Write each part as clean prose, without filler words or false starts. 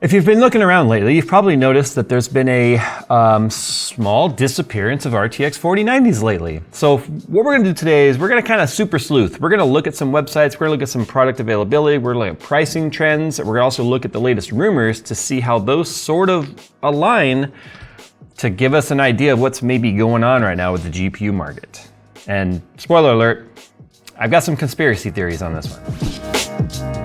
If you've been looking around lately, you've probably noticed that there's been a small disappearance of RTX 4090s lately. So what we're gonna do today is we're gonna kind of super sleuth. We're gonna look at some websites, we're gonna look at some product availability, we're gonna look at pricing trends, we're gonna also look at the latest rumors to see how those sort of align to give us an idea of what's maybe going on right now with the GPU market. And spoiler alert, I've got some conspiracy theories on this one.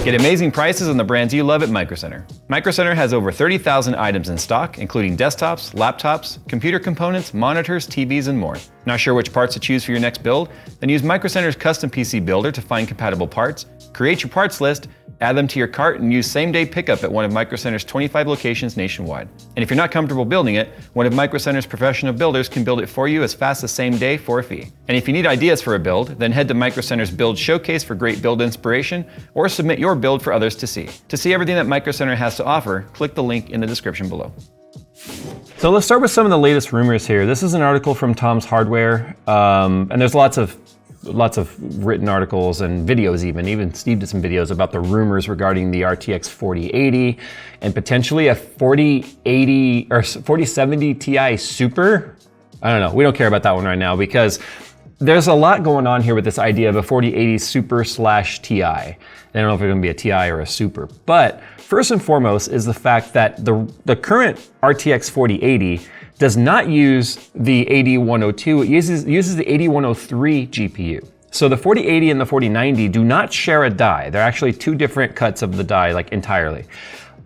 Get amazing prices on the brands you love at Micro Center. Micro Center has over 30,000 items in stock, including desktops, laptops, computer components, monitors, TVs, and more. Not sure which parts to choose for your next build? Then use Micro Center's custom PC builder to find compatible parts, create your parts list, add them to your cart, and use same-day pickup at one of Micro Center's 25 locations nationwide. And if you're not comfortable building it, one of Micro Center's professional builders can build it for you as fast as same day for a fee. And if you need ideas for a build, then head to Micro Center's Build Showcase for great build inspiration, or submit your build for others to see. To see everything that Micro Center has to offer, click the link in the description below. So let's start with some of the latest rumors here. This is an article from Tom's Hardware, and there's lots of written articles and videos even Steve did some videos about the rumors regarding the RTX 4080 and potentially a 4080 or 4070 Ti Super. I don't know, we don't care about that one right now because there's a lot going on here with this idea of a 4080 Super / Ti. I don't know if it's gonna be a Ti or a Super, but first and foremost is the fact that the current RTX 4080 does not use the 8102, it uses the 8103 GPU. So the 4080 and the 4090 do not share a die. They're actually two different cuts of the die, like entirely.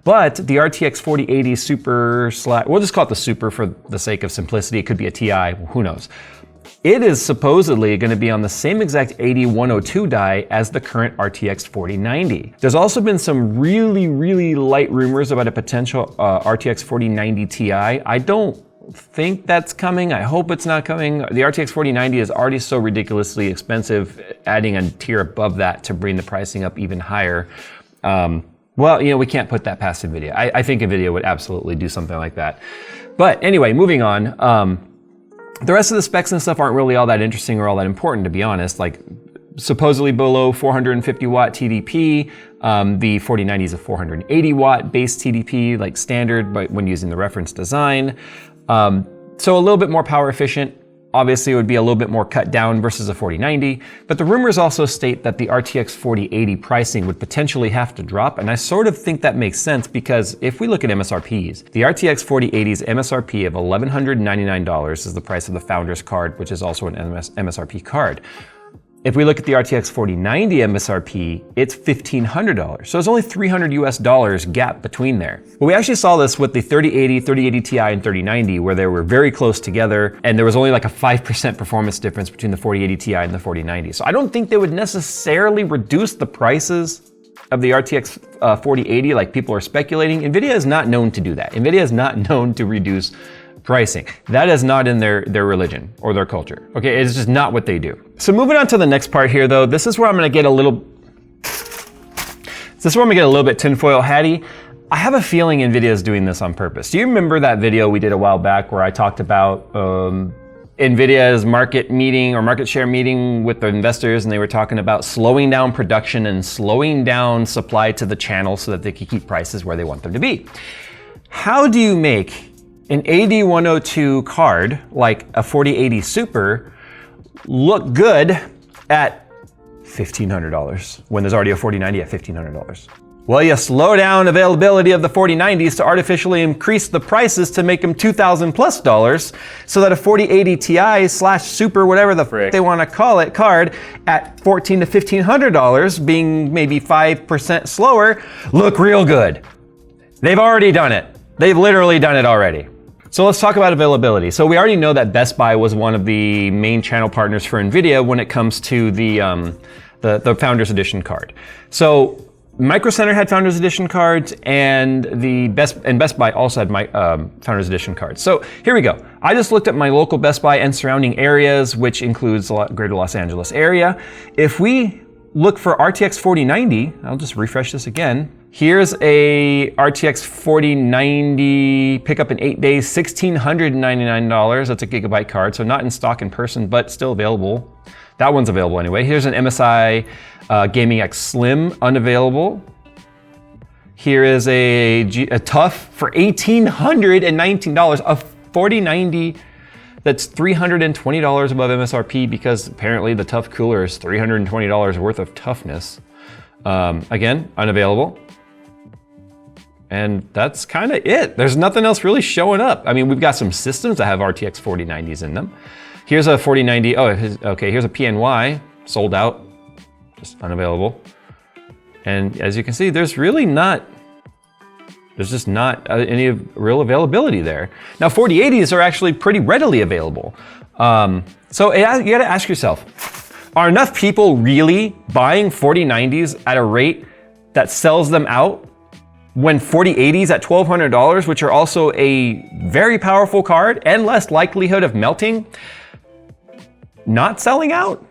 But the RTX 4080 Super we'll just call it the Super for the sake of simplicity. It could be a Ti, who knows. It is supposedly going to be on the same exact 8102 die as the current RTX 4090. There's also been some really light rumors about a potential RTX 4090 Ti. I don't think that's coming. I hope it's not coming. The RTX 4090 is already so ridiculously expensive, adding a tier above that to bring the pricing up even higher. Well, you know, we can't put that past NVIDIA. I think NVIDIA would absolutely do something like that. But anyway, moving on. The rest of the specs and stuff aren't really all that interesting or all that important, to be honest. Like, supposedly below 450 watt TDP. The 4090 is a 480 watt base TDP, like standard, but when using the reference design. So a little bit more power efficient. Obviously, it would be a little bit more cut down versus a 4090, but the rumors also state that the RTX 4080 pricing would potentially have to drop, and I sort of think that makes sense because if we look at MSRPs, the RTX 4080's MSRP of $1,199 is the price of the Founders card, which is also an MSRP card. If we look at the RTX 4090 MSRP, it's $1,500. So there's only $300 US gap between there. But we actually saw this with the 3080, 3080 Ti, and 3090, where they were very close together, and there was only like a 5% performance difference between the 4080 Ti and the 4090. So I don't think they would necessarily reduce the prices of the RTX 4080 like people are speculating. NVIDIA is not known to do that. NVIDIA is not known to reduce pricing. That is not in their religion or their culture. Okay, it's just not what they do. So moving on to the next part here though, this is where I'm gonna get a little bit tinfoil hatty. I have a feeling NVIDIA is doing this on purpose. Do you remember that video we did a while back where I talked about NVIDIA's market meeting or market share meeting with the investors, and they were talking about slowing down production and slowing down supply to the channel so that they could keep prices where they want them to be? How do you make an 8102 card, like a 4080 Super, look good at $1,500 when there's already a 4090 at $1,500? Well, you slow down availability of the 4090s to artificially increase the prices to make them $2,000+ so that a 4080 Ti / Super, whatever the frick they want to call it, card at $1,400 to $1,500, being maybe 5% slower, look real good. They've already done it. They've literally done it already. So let's talk about availability. So we already know that Best Buy was one of the main channel partners for NVIDIA when it comes to the Founders Edition card. So Micro Center had Founders Edition cards, and Best Buy also had Founders Edition cards. So here we go. I just looked at my local Best Buy and surrounding areas, which includes the greater Los Angeles area. If we look for RTX 4090, I'll just refresh this again. Here's a RTX 4090 pickup in 8 days, $1,699. That's a gigabyte card, so not in stock in person, but still available. That one's available anyway. Here's an MSI Gaming X Slim, unavailable. Here is a tough for $1,819, a 4090 that's $320 above MSRP because apparently the tough cooler is $320 worth of toughness. Again, unavailable. And that's kind of it. There's nothing else really showing up. I mean, we've got some systems that have RTX 4090s in them. Here's a 4090, okay, here's a PNY, sold out, just unavailable. And as you can see, there's just not any real availability there. Now 4080s are actually pretty readily available. So you gotta ask yourself, are enough people really buying 4090s at a rate that sells them out when 4080s at $1,200, which are also a very powerful card and less likelihood of melting, not selling out?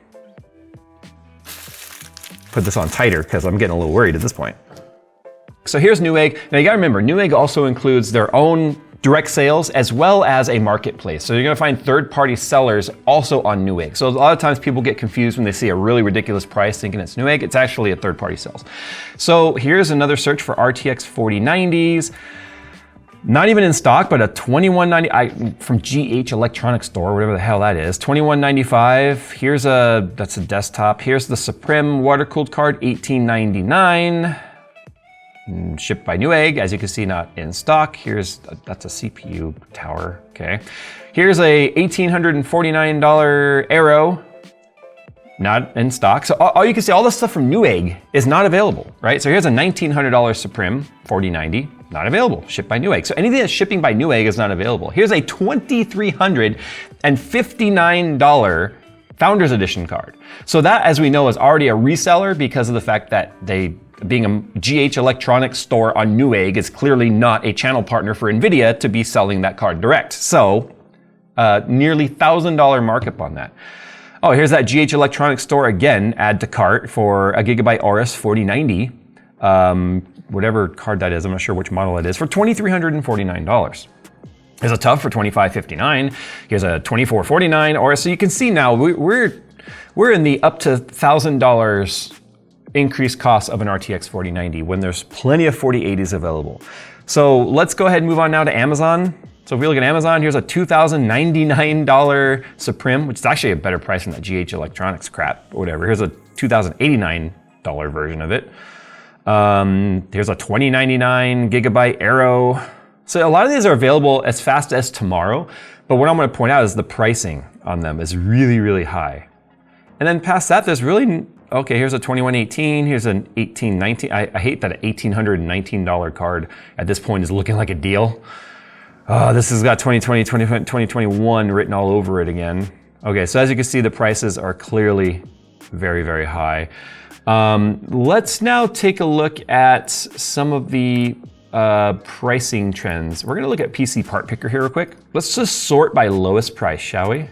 Put this on tighter because I'm getting a little worried at this point. So here's Newegg. Now you gotta remember, Newegg also includes their own direct sales as well as a marketplace. So you're gonna find third-party sellers also on Newegg. So a lot of times people get confused when they see a really ridiculous price thinking it's Newegg. It's actually a third-party sales. So here's another search for RTX 4090s. Not even in stock, but a 2190 from GH Electronics Store, whatever the hell that is. 2195. That's a desktop. Here's the Supreme water-cooled card, $1899. Shipped by Newegg, as you can see, not in stock. That's a CPU tower, okay. Here's a $1,849 Arrow, not in stock. So all you can see, all this stuff from Newegg is not available, right? So here's a $1,900 Supreme 4090, not available, shipped by Newegg. So anything that's shipping by Newegg is not available. Here's a $2,359 Founders Edition card. So that, as we know, is already a reseller because of the fact that being a GH Electronics Store on Newegg is clearly not a channel partner for NVIDIA to be selling that card direct. So nearly $1,000 markup on that. Oh, here's that GH Electronics Store again, add to cart for a Gigabyte Aorus 4090, whatever card that is, I'm not sure which model it is, for $2,349. Here's a TUF for $2,559. Here's a $2,449 Aorus. So you can see now we're in the up to $1,000 increased cost of an RTX 4090 when there's plenty of 4080s available. So let's go ahead and move on now to Amazon. So if we look at Amazon, here's a $2,099 Supreme, which is actually a better price than that GH Electronics crap or whatever. Here's a $2,089 version of it. Here's a $2,099 Gigabyte Arrow. So a lot of these are available as fast as tomorrow, but what I'm gonna point out is the pricing on them is really, really high. And then past that, there's really, okay, here's a 2118, here's an 1819. I hate that an $1,819 card at this point is looking like a deal. This has got 2020, 2021 written all over it again. Okay, so as you can see, the prices are clearly very, very high. Let's now take a look at some of the pricing trends. We're gonna look at PC Part Picker here real quick. Let's just sort by lowest price, shall we?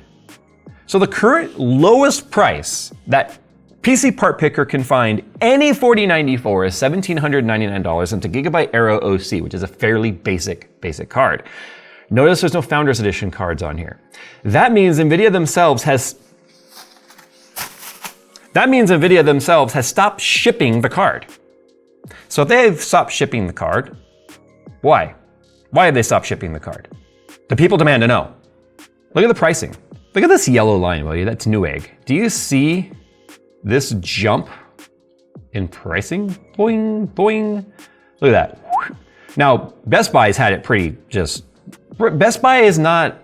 So the current lowest price that PC Part Picker can find any 4090 for is $1,799 into Gigabyte Arrow OC, which is a fairly basic card. Notice there's no Founders Edition cards on here. That means NVIDIA themselves has stopped shipping the card. So if they've stopped shipping the card, why? Why have they stopped shipping the card? The people demand to know. Look at the pricing. Look at this yellow line, will you? That's Newegg. Do you see this jump in pricing? Boing, boing. Look at that. Now, Best Buy's had it Best Buy is not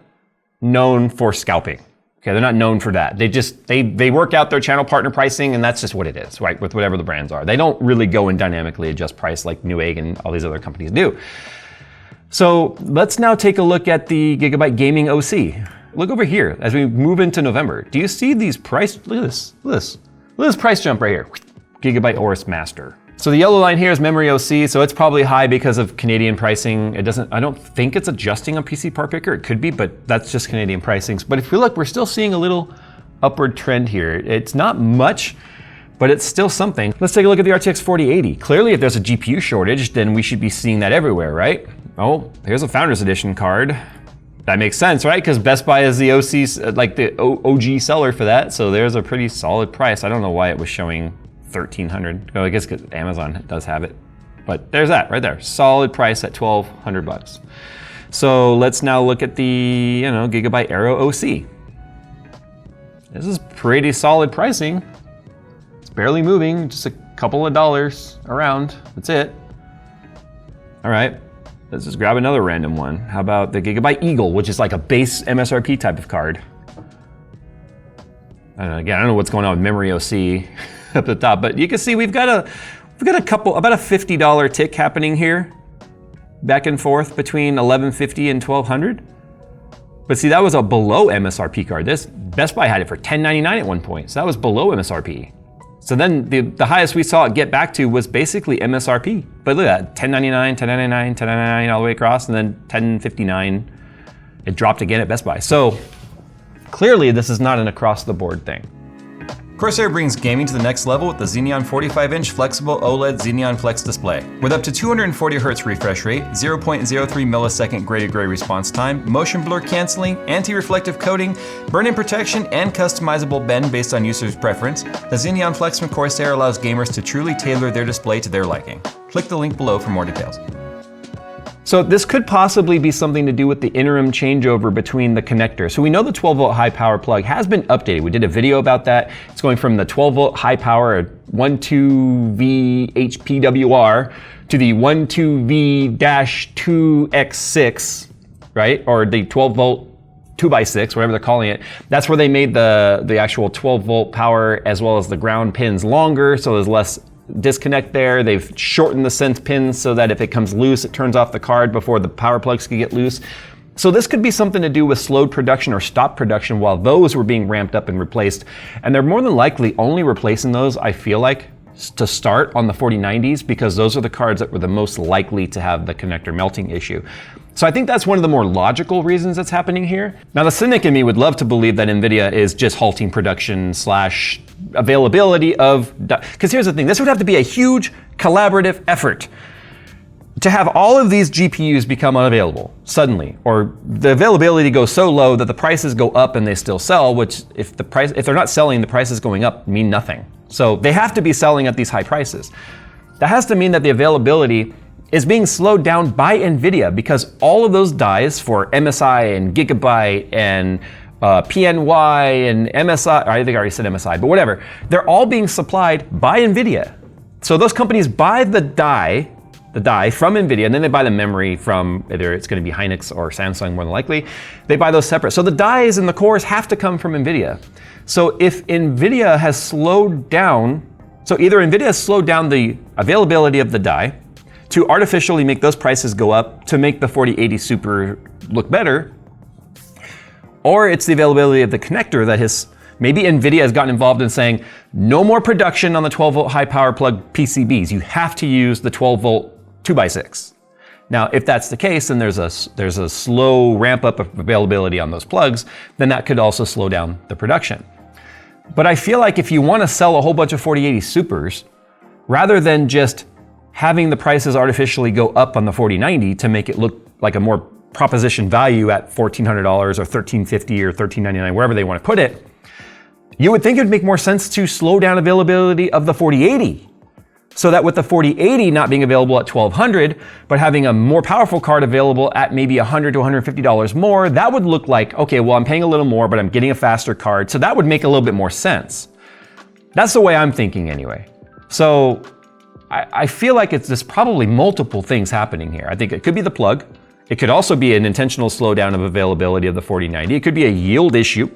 known for scalping. Okay, they're not known for that. They work out their channel partner pricing and that's just what it is, right? With whatever the brands are. They don't really go and dynamically adjust price like Newegg and all these other companies do. So let's now take a look at the Gigabyte Gaming OC. Look over here as we move into November. Do you see these price, look at this. Look at this price jump right here. Gigabyte Aorus Master. So the yellow line here is memory OC, so it's probably high because of Canadian pricing. I don't think it's adjusting on PC Part Picker. It could be, but that's just Canadian pricings. But if we look, we're still seeing a little upward trend here. It's not much, but it's still something. Let's take a look at the RTX 4080. Clearly, if there's a GPU shortage, then we should be seeing that everywhere, right? Oh, here's a Founders Edition card. That makes sense, right? Because Best Buy is the like the OG seller for that, so there's a pretty solid price. I don't know why it was showing $1,300. Oh, I guess because Amazon does have it. But there's that right there. Solid price at 1,200 bucks. So let's now look at the, Gigabyte Aero OC. This is pretty solid pricing. It's barely moving, just a couple of dollars around. That's it. All right, let's just grab another random one. How about the Gigabyte Eagle, which is like a base MSRP type of card. Again, I don't know what's going on with Memory OC up the top, but you can see we've got a couple, about a $50 tick happening here, back and forth between $1,150 and $1,200. But see, that was a below MSRP card. This Best Buy had it for $10.99 at one point, so that was below MSRP. So then the highest we saw it get back to was basically MSRP. But look at that, $10.99, $10.99, $10.99 all the way across, and then $10.59. It dropped again at Best Buy. So clearly, this is not an across-the-board thing. Corsair brings gaming to the next level with the Xeneon 45-inch flexible OLED Xeneon Flex display. With up to 240Hz refresh rate, 0.03 millisecond gray to gray response time, motion blur canceling, anti-reflective coating, burn-in protection, and customizable bend based on user's preference, the Xeneon Flex from Corsair allows gamers to truly tailor their display to their liking. Click the link below for more details. So this could possibly be something to do with the interim changeover between the connector. So we know the 12-volt high power plug has been updated. We did a video about that. It's going from the 12-volt high power 12V HPWR to the 12V-2X6, right? Or the 12-volt 2x6, whatever they're calling it. That's where they made the actual 12-volt power as well as the ground pins longer, so there's less disconnect there. They've shortened the sense pins so that if it comes loose, it turns off the card before the power plugs can get loose. So this could be something to do with slowed production or stopped production while those were being ramped up and replaced. And they're more than likely only replacing those, I feel like, to start on the 4090s because those are the cards that were the most likely to have the connector melting issue. So I think that's one of the more logical reasons that's happening here. Now the cynic in me would love to believe that NVIDIA is just halting production / availability of, because here's the thing, this would have to be a huge collaborative effort to have all of these GPUs become unavailable suddenly, or the availability goes so low that the prices go up and they still sell, which if they're not selling, the prices going up mean nothing. So they have to be selling at these high prices. That has to mean that the availability is being slowed down by NVIDIA because all of those dies for MSI and Gigabyte and PNY and MSI, I think I already said MSI, but whatever. They're all being supplied by NVIDIA. So those companies buy the die from NVIDIA, and then they buy the memory from either it's going to be Hynix or Samsung more than likely. They buy those separate. So the dies and the cores have to come from NVIDIA. So if NVIDIA has slowed down, so either NVIDIA has slowed down the availability of the die to artificially make those prices go up to make the 4080 Super look better, or it's the availability of the connector that has, maybe NVIDIA has gotten involved in saying, no more production on the 12-volt high power plug PCBs. You have to use the 12-volt 2x6. Now, if that's the case, then there's a slow ramp up of availability on those plugs, then that could also slow down the production. But I feel like if you want to sell a whole bunch of 4080 Supers, rather than just having the prices artificially go up on the 4090 to make it look like a more proposition value at $1,400 or $1,350 or $1,399, wherever they want to put it, you would think it would make more sense to slow down availability of the 4080. So that with the 4080 not being available at $1,200, but having a more powerful card available at maybe $100 to $150 more, that would look like, okay, well, I'm paying a little more, but I'm getting a faster card. So that would make a little bit more sense. That's the way I'm thinking anyway. So I feel like there's probably multiple things happening here. I think it could be the plug. It could also be an intentional slowdown of availability of the 4090. It could be a yield issue.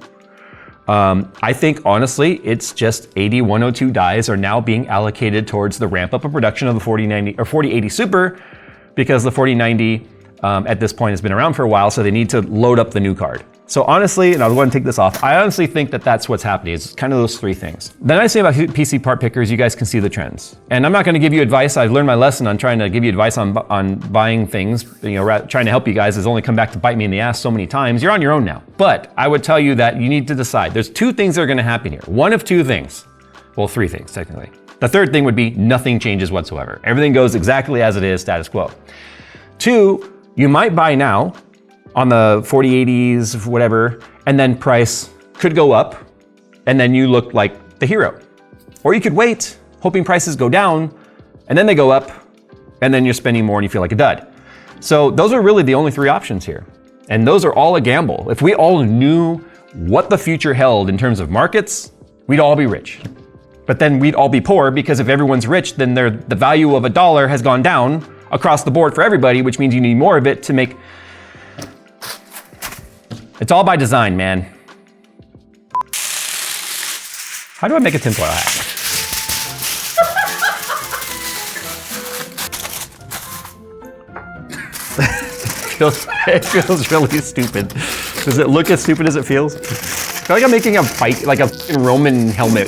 I think honestly, it's just 8102 dies are now being allocated towards the ramp up of production of the 4090 or 4080 Super because the 4090 at this point has been around for a while, so they need to load up the new card. So honestly, and I want to take this off, I honestly think that that's what's happening. It's kind of those three things. The nice thing about PC part pickers, you guys can see the trends. And I'm not going to give you advice. I've learned my lesson on trying to give you advice on buying things, trying to help you guys has only come back to bite me in the ass so many times. You're on your own now. But I would tell you that you need to decide. There's two things that are going to happen here. One of two things. Well, three things, technically. The third thing would be nothing changes whatsoever. Everything goes exactly as it is, status quo. Two, you might buy now on the 4080s, whatever, and then price could go up, and then you look like the hero. Or you could wait, hoping prices go down, and then they go up, and then you're spending more and you feel like a dud. So those are really the only three options here. And those are all a gamble. If we all knew what the future held in terms of markets, we'd all be rich. But then we'd all be poor, because if everyone's rich, then the value of a dollar has gone down across the board for everybody, which means you need more of it to make... It's all by design, man. How do I make a tinfoil hat? It feels really stupid. Does it look as stupid as it feels? I feel like I'm making a fight, like a Roman helmet.